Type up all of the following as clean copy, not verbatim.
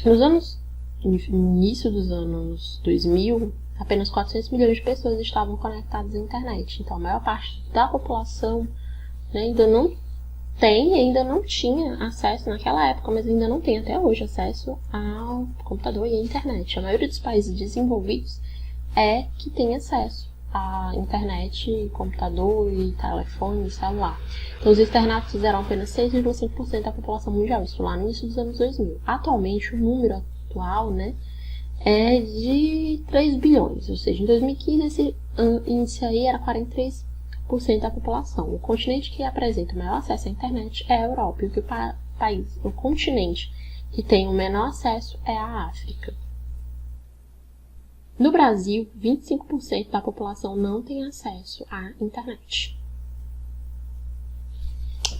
No início dos anos 2000, apenas 400 milhões de pessoas estavam conectadas à internet. Então, a maior parte da população, né, ainda não tinha acesso naquela época, mas ainda não tem até hoje acesso ao computador e à internet. A maioria dos países desenvolvidos que tem acesso à internet, computador e telefone e celular. Então, os internautas fizeram apenas 6,5% da população mundial, isso lá no início dos anos 2000. Atualmente, o número atual, né, é de 3 bilhões, ou seja, em 2015 esse índice aí era 43% da população. O continente que apresenta o maior acesso à internet é a Europa, e o continente que tem o menor acesso é a África. No Brasil, 25% da população não tem acesso à internet.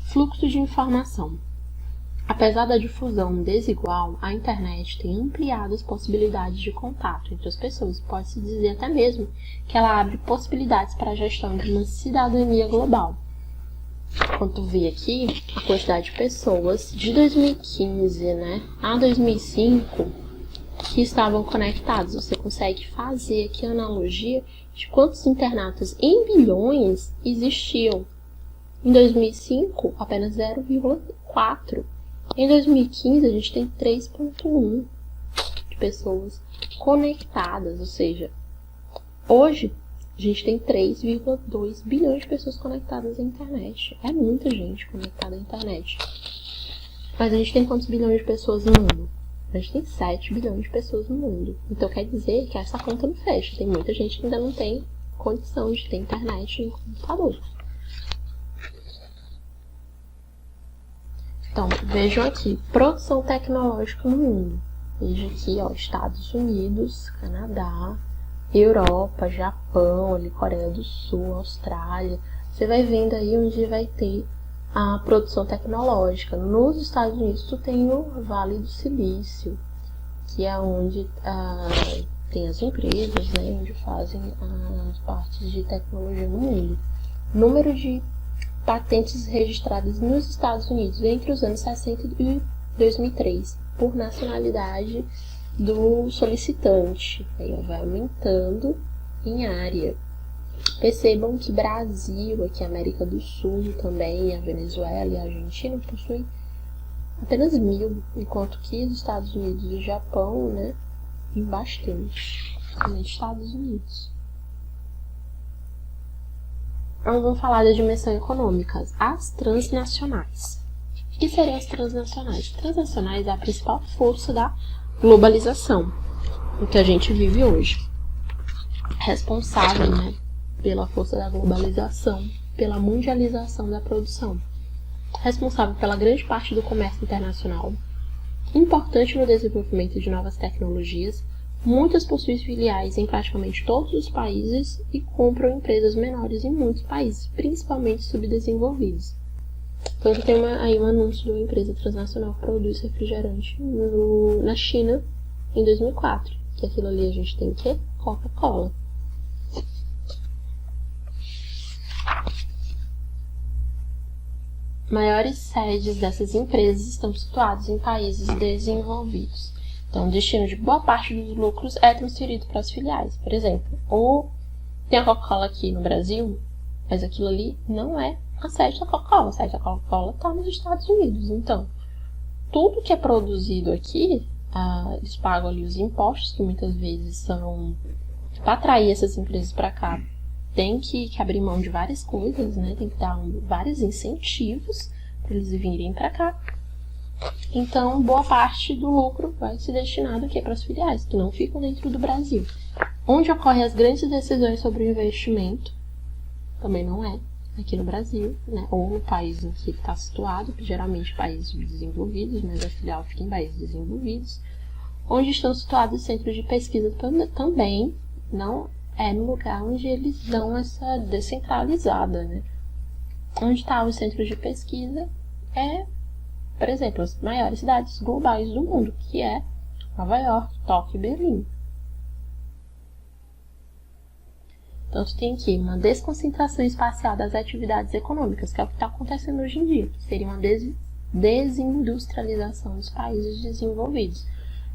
Fluxo de informação. Apesar da difusão desigual, a internet tem ampliado as possibilidades de contato entre as pessoas. Pode-se dizer até mesmo que ela abre possibilidades para a gestão de uma cidadania global. Quando tu vê aqui a quantidade de pessoas de 2015, a 2005 que estavam conectados, você consegue fazer aqui a analogia de quantos internautas em bilhões existiam. Em 2005, apenas 0,4. Em 2015, a gente tem 3,1 de pessoas conectadas, ou seja, hoje a gente tem 3,2 bilhões de pessoas conectadas à internet. É muita gente conectada à internet. Mas a gente tem quantos bilhões de pessoas no mundo? A gente tem 7 bilhões de pessoas no mundo. Então quer dizer que essa conta não fecha. Tem muita gente que ainda não tem condição de ter internet no computador. Então, vejam aqui, produção tecnológica no mundo. Veja aqui, Estados Unidos, Canadá, Europa, Japão, ali, Coreia do Sul, Austrália. Você vai vendo aí onde vai ter a produção tecnológica. Nos Estados Unidos, tu tem o Vale do Silício, que é onde tem as empresas, onde fazem as partes de tecnologia no mundo. Número de patentes registradas nos Estados Unidos entre os anos 60 e 2003, por nacionalidade do solicitante. Aí vai aumentando em área. Percebam que Brasil, aqui América do Sul também, a Venezuela e a Argentina possuem apenas 1.000, enquanto que os Estados Unidos e o Japão, tem bastante, principalmente Estados Unidos. Então, vamos falar da dimensão econômica, as transnacionais. O que seriam as transnacionais? Transnacionais é a principal força da globalização, o que a gente vive hoje. Responsável, pela força da globalização, pela mundialização da produção. Responsável pela grande parte do comércio internacional. Importante no desenvolvimento de novas tecnologias. Muitas possuem filiais em praticamente todos os países e compram empresas menores em muitos países, principalmente subdesenvolvidos. Então, tem aí um anúncio de uma empresa transnacional que produz refrigerante na China em 2004. Que aquilo ali a gente tem que Coca-Cola. Maiores sedes dessas empresas estão situadas em países desenvolvidos. Então, o destino de boa parte dos lucros é transferido para as filiais. Por exemplo, tem a Coca-Cola aqui no Brasil, mas aquilo ali não é a sede da Coca-Cola. A sede da Coca-Cola está nos Estados Unidos. Então, tudo que é produzido aqui, eles pagam ali os impostos, que muitas vezes são para atrair essas empresas para cá. Tem que abrir mão de várias coisas, tem que dar vários incentivos para eles virem para cá. Então, boa parte do lucro vai ser destinado aqui para as filiais, que não ficam dentro do Brasil. Onde ocorrem as grandes decisões sobre o investimento, também não é aqui no Brasil, ou no país em que está situado, geralmente países desenvolvidos, mas a filial fica em países desenvolvidos. Onde estão situados os centros de pesquisa também, não é no lugar onde eles dão essa descentralizada, Onde estão os centros de pesquisa por exemplo, as maiores cidades globais do mundo, que é Nova York, Tóquio e Berlim. Então, tu tem aqui uma desconcentração espacial das atividades econômicas, que é o que está acontecendo hoje em dia, que seria uma desindustrialização dos países desenvolvidos.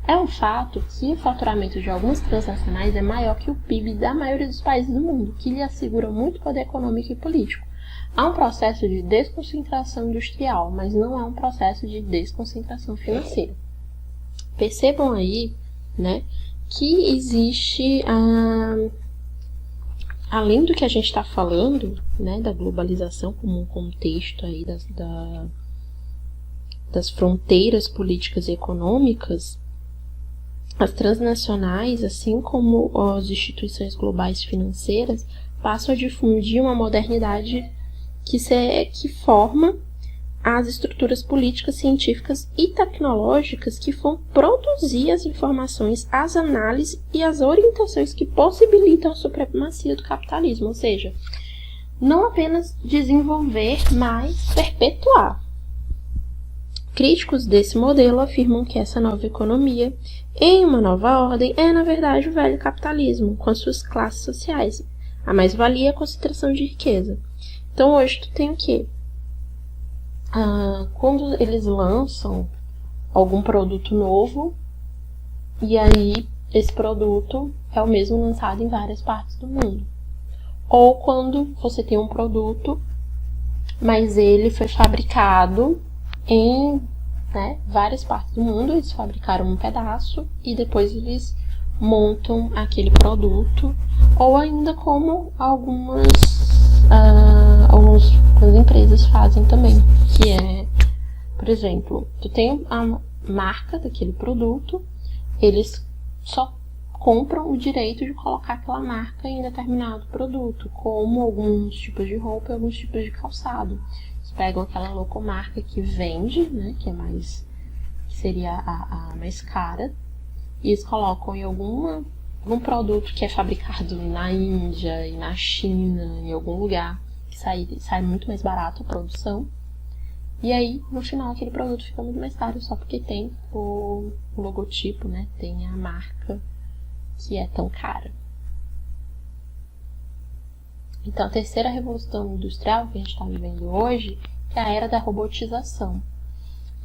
É um fato que o faturamento de algumas transnacionais é maior que o PIB da maioria dos países do mundo, que lhe assegura muito poder econômico e político. Há um processo de desconcentração industrial, mas não há um processo de desconcentração financeira. Percebam aí, né, que existe, além do que a gente está falando, né, da globalização como um contexto aí das fronteiras políticas e econômicas, as transnacionais, assim como as instituições globais financeiras, passam a difundir uma modernidade que forma as estruturas políticas, científicas e tecnológicas que vão produzir as informações, as análises e as orientações que possibilitam a supremacia do capitalismo, ou seja, não apenas desenvolver, mas perpetuar. Críticos desse modelo afirmam que essa nova economia, em uma nova ordem, é na verdade o velho capitalismo, com as suas classes sociais, a mais-valia e a concentração de riqueza. Então hoje tu tem o quê? Quando eles lançam algum produto novo, e aí esse produto é o mesmo lançado em várias partes do mundo. Ou quando você tem um produto, mas ele foi fabricado em várias partes do mundo, eles fabricaram um pedaço e depois eles montam aquele produto, ou ainda como algumas empresas fazem também, que é, por exemplo, tu tem a marca daquele produto, eles só compram o direito de colocar aquela marca em determinado produto, como alguns tipos de roupa e alguns tipos de calçado. Eles pegam aquela logomarca que vende, né, que seria a mais cara, e eles colocam em algum produto que é fabricado na Índia e na China, em algum lugar, que sai muito mais barato a produção. E aí, no final, aquele produto fica muito mais caro só porque tem o logotipo, né? Tem a marca que é tão cara. Então, a terceira revolução industrial que a gente está vivendo hoje é a era da robotização.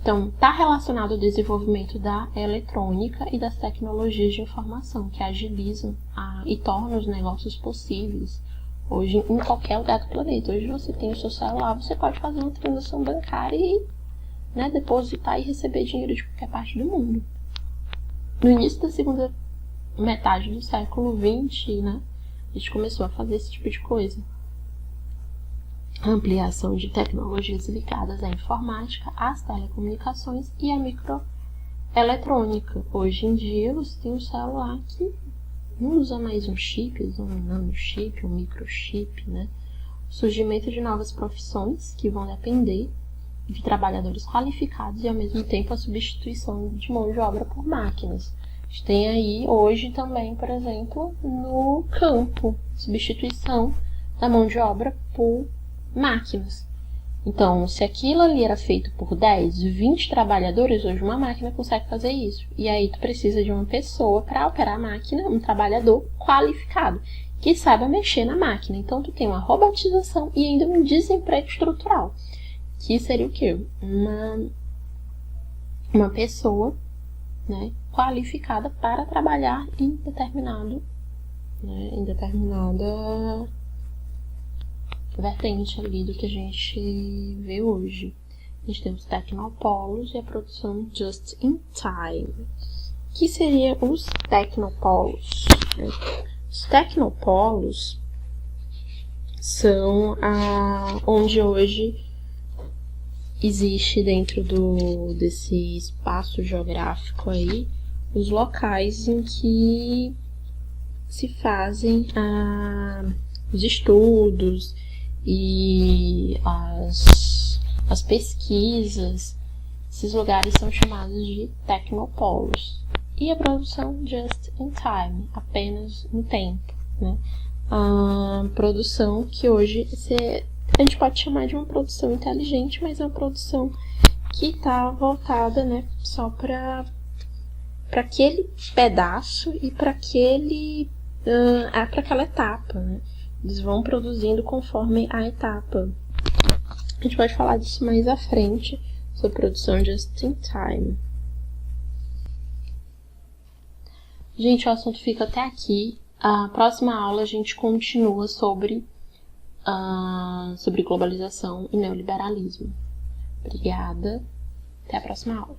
Então, está relacionado ao desenvolvimento da eletrônica e das tecnologias de informação, que agilizam e tornam os negócios possíveis. Hoje, em qualquer lugar do planeta. Hoje você tem o seu celular, você pode fazer uma transação bancária e depositar e receber dinheiro de qualquer parte do mundo. No início da segunda metade do século XX, a gente começou a fazer esse tipo de coisa. A ampliação de tecnologias ligadas à informática, às telecomunicações e à microeletrônica. Hoje em dia você tem um celular que não usa mais um chip, usa um nanochip, um microchip, né? O surgimento de novas profissões que vão depender de trabalhadores qualificados e ao mesmo tempo a substituição de mão de obra por máquinas. A gente tem aí hoje também, por exemplo, no campo, substituição da mão de obra por máquinas. Então, se aquilo ali era feito por 10, 20 trabalhadores, hoje uma máquina consegue fazer isso. E aí tu precisa de uma pessoa para operar a máquina, um trabalhador qualificado, que saiba mexer na máquina. Então tu tem uma robotização e ainda um desemprego estrutural. Que seria o quê? Uma pessoa, qualificada para trabalhar em determinada vertente ali do que a gente vê hoje. A gente tem os tecnopolos e a produção just in time. O que seriam os tecnopolos? Os tecnopolos são onde hoje existe dentro desse espaço geográfico aí os locais em que se fazem os estudos e as pesquisas. Esses lugares são chamados de tecnopolos. E a produção just in time, apenas no tempo, A produção que hoje a gente pode chamar de uma produção inteligente, mas é uma produção que está voltada, só para aquele pedaço e para aquela etapa, Eles vão produzindo conforme a etapa. A gente pode falar disso mais à frente, sobre produção just in time. Gente, o assunto fica até aqui. A próxima aula a gente continua sobre globalização e neoliberalismo. Obrigada. Até a próxima aula.